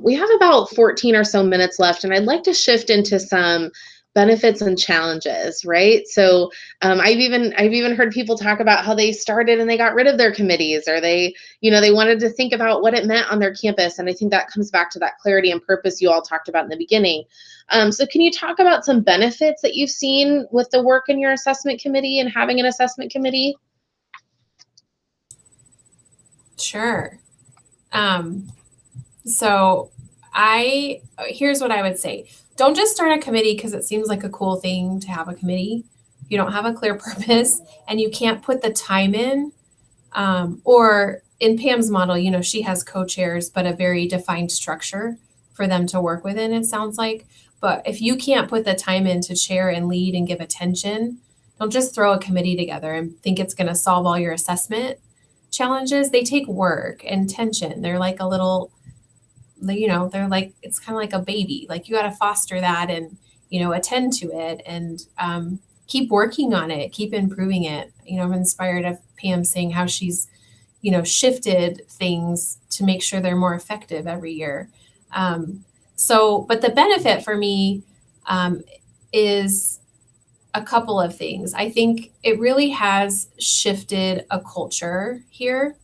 We have about 14 or so minutes left, and I'd like to shift into some benefits and challenges, right? So I've even heard people talk about how they started and they got rid of their committees, or they wanted to think about what it meant on their campus. And I think that comes back to that clarity and purpose you all talked about in the beginning. So can you talk about some benefits that you've seen with the work in your assessment committee and having an assessment committee? Sure. So here's what I would say. Don't just start a committee because it seems like a cool thing to have a committee. You don't have a clear purpose and you can't put the time in. Or in Pam's model, she has co-chairs, but a very defined structure for them to work within, it sounds like. But if you can't put the time in to chair and lead and give attention, don't just throw a committee together and think it's going to solve all your assessment challenges. They take work and attention. They're like a little, it's kind of like a baby. Like you got to foster that and, attend to it and keep working on it, keep improving it. I'm inspired of Pam saying how she's, shifted things to make sure they're more effective every year. But the benefit for me is a couple of things. I think it really has shifted a culture here.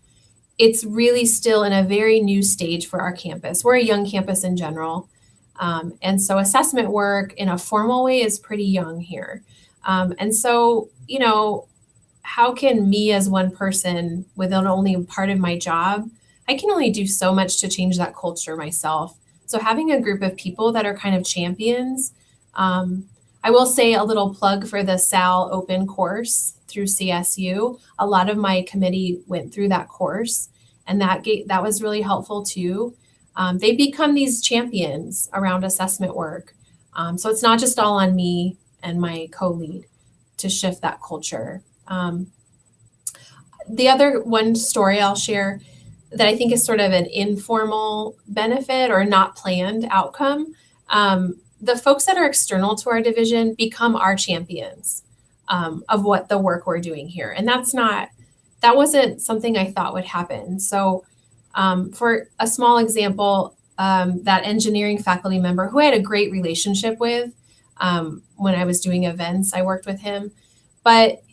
It's really still in a very new stage for our campus. We're a young campus in general. And so assessment work in a formal way is pretty young here. And so, how can me as one person within only a part of my job, I can only do so much to change that culture myself. So having a group of people that are kind of champions, I will say a little plug for the SAL open course through CSU. A lot of my committee went through that course and that was really helpful too. They become these champions around assessment work. So it's not just all on me and my co-lead to shift that culture. The other one story I'll share that I think is sort of an informal benefit or not planned outcome. The folks that are external to our division become our champions of what the work we're doing here. And that wasn't something I thought would happen. So for a small example, that engineering faculty member who I had a great relationship with when I was doing events, I worked with him, but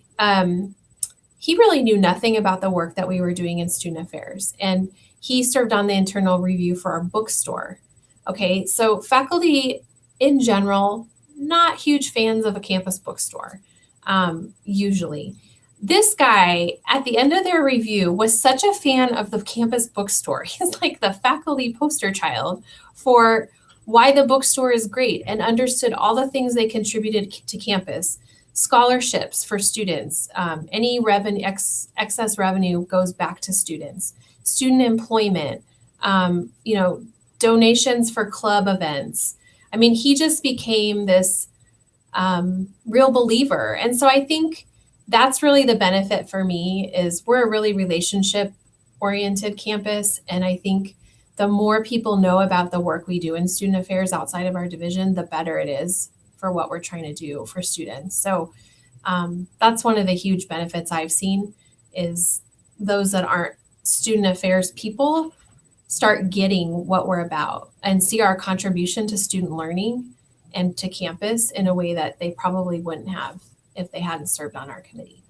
he really knew nothing about the work that we were doing in student affairs. And he served on the internal review for our bookstore. Okay, so faculty in general, not huge fans of a campus bookstore, usually. This guy, at the end of their review, was such a fan of the campus bookstore. He's like the faculty poster child for why the bookstore is great and understood all the things they contributed to campus. Scholarships for students, any excess revenue goes back to students. Student employment, donations for club events. I mean, he just became this real believer. And so I think that's really the benefit for me is we're a really relationship oriented campus. And I think the more people know about the work we do in student affairs outside of our division, the better it is for what we're trying to do for students. So that's one of the huge benefits I've seen is those that aren't student affairs people start getting what we're about and see our contribution to student learning and to campus in a way that they probably wouldn't have if they hadn't served on our committee.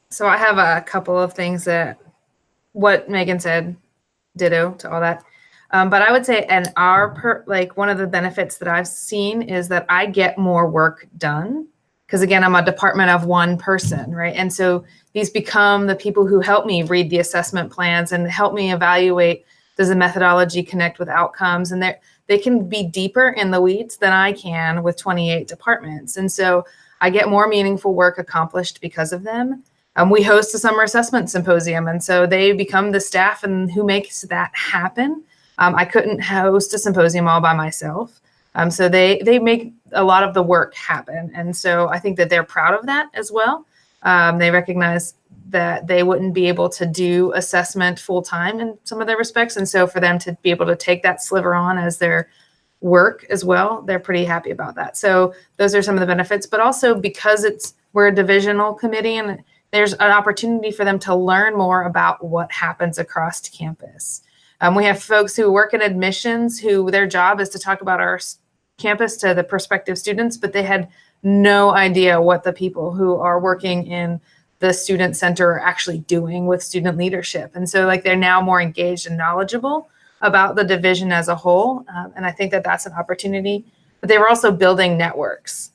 So I have a couple of things that what Megan said, ditto to all that. But I would say, and one of the benefits that I've seen is that I get more work done because again, I'm a department of one person, right? And so these become the people who help me read the assessment plans and help me evaluate, does the methodology connect with outcomes? And they can be deeper in the weeds than I can with 28 departments. And so I get more meaningful work accomplished because of them. We host a summer assessment symposium, and so they become the staff and who makes that happen. I couldn't host a symposium all by myself. So they make a lot of the work happen. And so I think that they're proud of that as well. They recognize that they wouldn't be able to do assessment full time in some of their respects. And so for them to be able to take that sliver on as their work as well, they're pretty happy about that. So those are some of the benefits, but also because we're a divisional committee and there's an opportunity for them to learn more about what happens across campus. We have folks who work in admissions who their job is to talk about our campus to the prospective students, but they had no idea what the people who are working in the student center are actually doing with student leadership. And so they're now more engaged and knowledgeable about the division as a whole. And I think that that's an opportunity. But they were also building networks,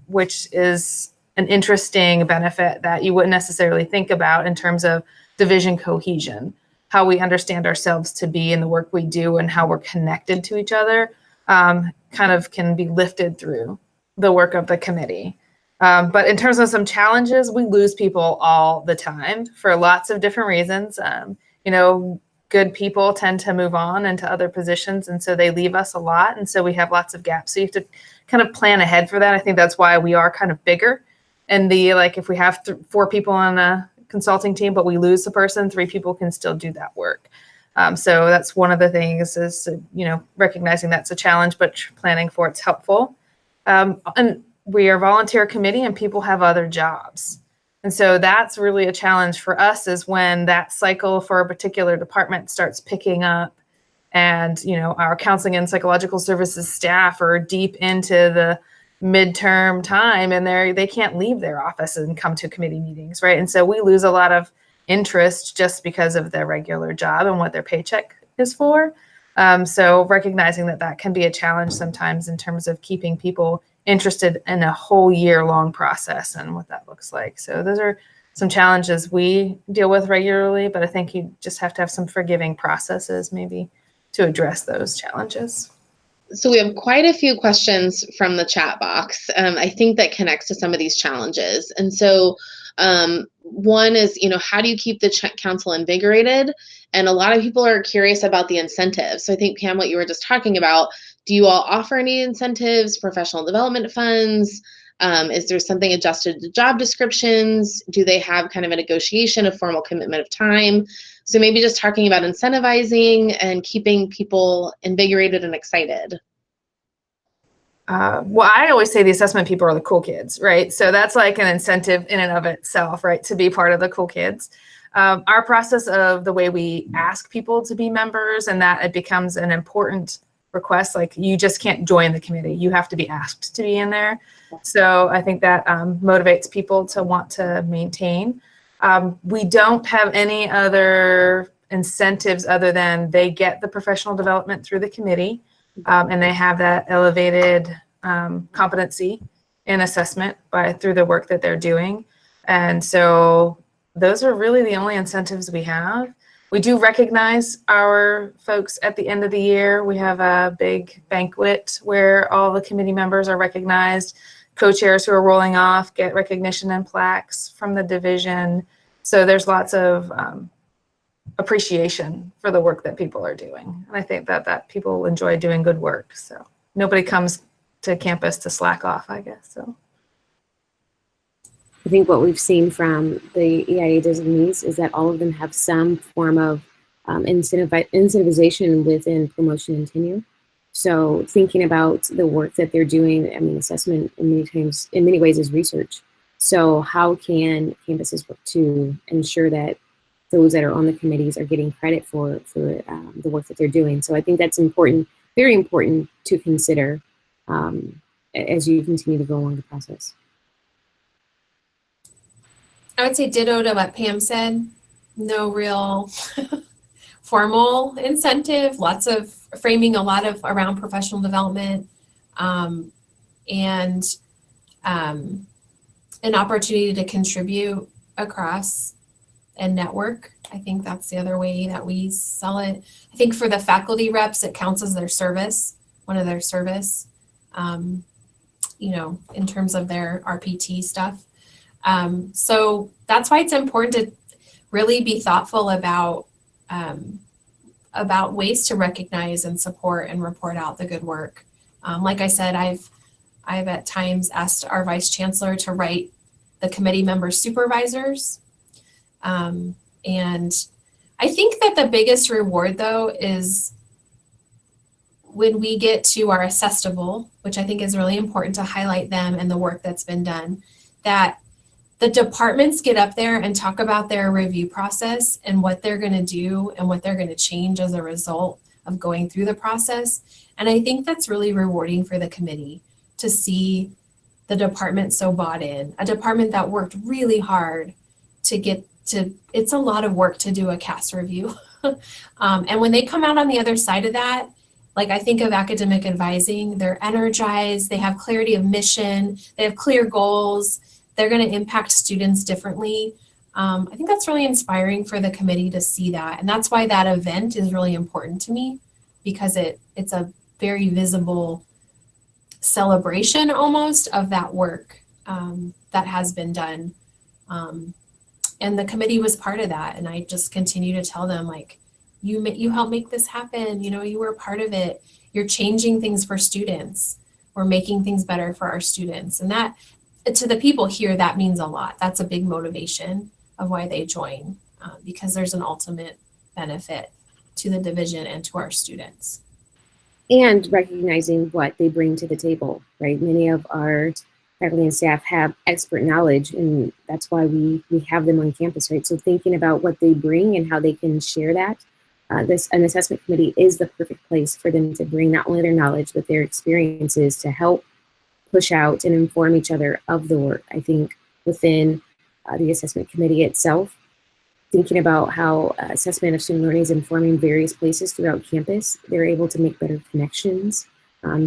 which is an interesting benefit that you wouldn't necessarily think about in terms of division cohesion, how we understand ourselves to be in the work we do and how we're connected to each other kind of can be lifted through the work of the committee. But in terms of some challenges, we lose people all the time for lots of different reasons. Good people tend to move on into other positions, and so they leave us a lot. And so we have lots of gaps. So you have to kind of plan ahead for that. I think that's why we are kind of bigger. And if we have 4 people on a consulting team, but we lose the person, 3 people can still do that work. So that's one of the things is, recognizing that's a challenge, but planning for it's helpful. And we are a volunteer committee and people have other jobs. And so that's really a challenge for us is when that cycle for a particular department starts picking up and, our counseling and psychological services staff are deep into the midterm time and they can't leave their office and come to committee meetings, right? And so we lose a lot of interest just because of their regular job and what their paycheck is for. So recognizing that can be a challenge sometimes in terms of keeping people interested in a whole year-long process and what that looks like. So those are some challenges we deal with regularly, but I think you just have to have some forgiving processes maybe to address those challenges. So we have quite a few questions from the chat box. I think that connects to some of these challenges. And so one is, how do you keep the council invigorated? And a lot of people are curious about the incentives. So I think, Pam, what you were just talking about, do you all offer any incentives, professional development funds? Is there something adjusted to job descriptions? Do they have kind of a negotiation, a formal commitment of time? So maybe just talking about incentivizing and keeping people invigorated and excited. Well, I always say the assessment people are the cool kids, right? So that's like an incentive in and of itself, right? To be part of the cool kids. Our process of the way we ask people to be members and that it becomes an important request, like you just can't join the committee. You have to be asked to be in there. So I think that motivates people to want to maintain. We don't have any other incentives other than they get the professional development through the committee and they have that elevated competency in assessment through the work that they're doing. And so those are really the only incentives we have. We do recognize our folks at the end of the year. We have a big banquet where all the committee members are recognized. Co-chairs who are rolling off get recognition and plaques from the division. So there's lots of appreciation for the work that people are doing. And I think that people enjoy doing good work. So nobody comes to campus to slack off, I guess. So I think what we've seen from the EIA designees is that all of them have some form of incentivization within promotion and tenure. So thinking about the work that they're doing, I mean, assessment in many ways is research. So how can campuses work to ensure that those that are on the committees are getting credit for the work that they're doing? So I think that's important, very important to consider as you continue to go along the process. I would say ditto to what Pam said. No real formal incentive, lots of framing, a lot of around professional development, and an opportunity to contribute across and network. I think that's the other way that we sell it. I think for the faculty reps, it counts as their service, one of their service, in terms of their RPT stuff. So that's why it's important to really be thoughtful about ways to recognize and support and report out the good work. Like I said, I've at times asked our vice chancellor to write the committee member supervisors. And I think that the biggest reward, though, is when we get to our assessable, which I think is really important to highlight them and the work that's been done, that the departments get up there and talk about their review process and what they're going to do and what they're going to change as a result of going through the process. And I think that's really rewarding for the committee to see the department so bought in, a department that worked really hard to get to, it's a lot of work to do a CAS review. And when they come out on the other side of that, like I think of academic advising, they're energized, they have clarity of mission, they have clear goals, they're going to impact students differently. I think that's really inspiring for the committee to see that. And that's why that event is really important to me, because it's a very visible celebration almost of that work that has been done. And the committee was part of that. And I just continue to tell them, like, you helped make this happen. You were a part of it. You're changing things for students. We're making things better for our students. And that, to the people here, that means a lot. That's a big motivation of why they join, because there's an ultimate benefit to the division and to our students. And recognizing what they bring to the table, right? Many of our faculty and staff have expert knowledge, and that's why we have them on campus, right? So thinking about what they bring and how they can share that, an assessment committee is the perfect place for them to bring not only their knowledge, but their experiences to help push out and inform each other of the work. I think within the assessment committee itself, thinking about how assessment of student learning is informing various places throughout campus, they're able to make better connections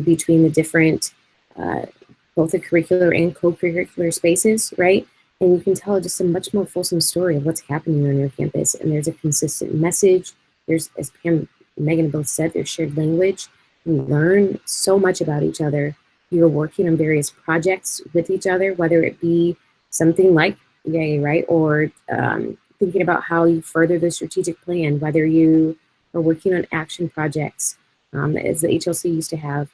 between the different, both the curricular and co-curricular spaces, right? And you can tell just a much more fulsome story of what's happening on your campus. And there's a consistent message. There's, as Pam and Megan both said, there's shared language. You learn so much about each other. You're working on various projects with each other, whether it be something like EIA, right? Or thinking about how you further the strategic plan, whether you are working on action projects, as the HLC used to have,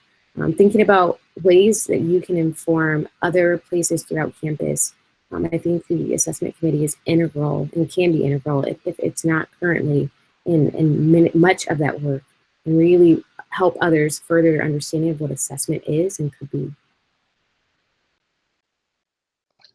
thinking about ways that you can inform other places throughout campus. I think the assessment committee is integral and can be integral if it's not currently in much of that work, and really help others further their understanding of what assessment is and could be.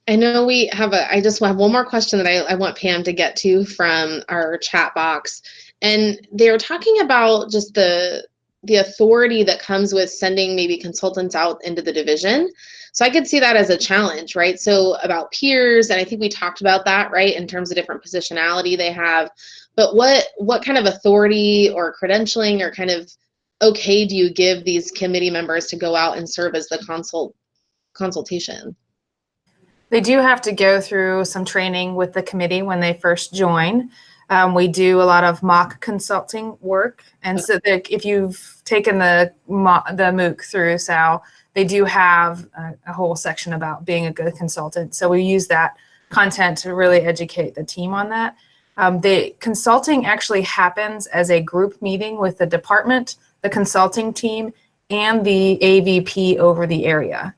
I know we have I just have one more question that I want Pam to get to from our chat box. And they're talking about just the authority that comes with sending maybe consultants out into the division. So I could see that as a challenge, right? So about peers, and I think we talked about that, right, in terms of different positionality they have. But what kind of authority or credentialing or kind of okay do you give these committee members to go out and serve as the consultation? They do have to go through some training with the committee when they first join. We do a lot of mock consulting work. And so if you've taken the MOOC through Sal, they do have a whole section about being a good consultant. So we use that content to really educate the team on that. The consulting actually happens as a group meeting with the department, the consulting team, and the AVP over the area.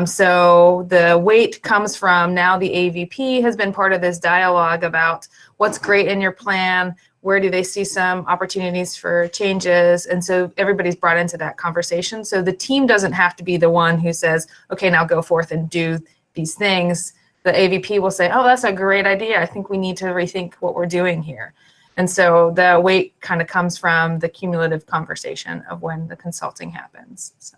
So the weight comes from now the AVP has been part of this dialogue about what's great in your plan, where do they see some opportunities for changes, and so everybody's brought into that conversation. So the team doesn't have to be the one who says, okay, now go forth and do these things. The AVP will say, oh, that's a great idea. I think we need to rethink what we're doing here. And so the weight kind of comes from the cumulative conversation of when the consulting happens. So.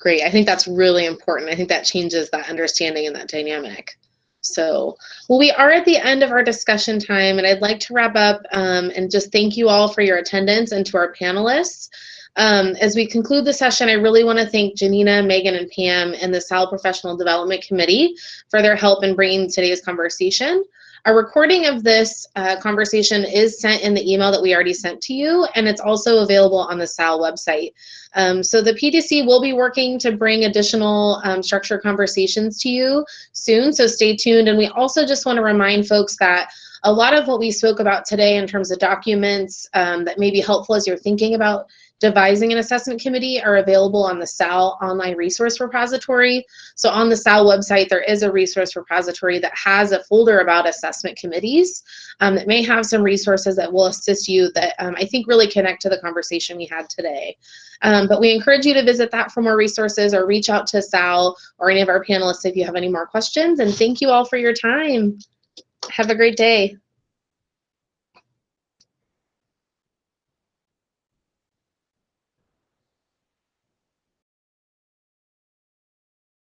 Great. I think that's really important. I think that changes that understanding and that dynamic. So, well, we are at the end of our discussion time, and I'd like to wrap up and just thank you all for your attendance and to our panelists. As we conclude the session, I really want to thank Janina, Megan, and Pam and the SAL Professional Development Committee for their help in bringing today's conversation. A recording of this conversation is sent in the email that we already sent to you, and it's also available on the SAL website. So the PDC will be working to bring additional structured conversations to you soon, so stay tuned. And we also just want to remind folks that a lot of what we spoke about today in terms of documents that may be helpful as you're thinking about devising an assessment committee are available on the SAL online resource repository. So on the SAL website, there is a resource repository that has a folder about assessment committees that may have some resources that will assist you that I think really connect to the conversation we had today. But we encourage you to visit that for more resources or reach out to SAL or any of our panelists if you have any more questions. And thank you all for your time. Have a great day.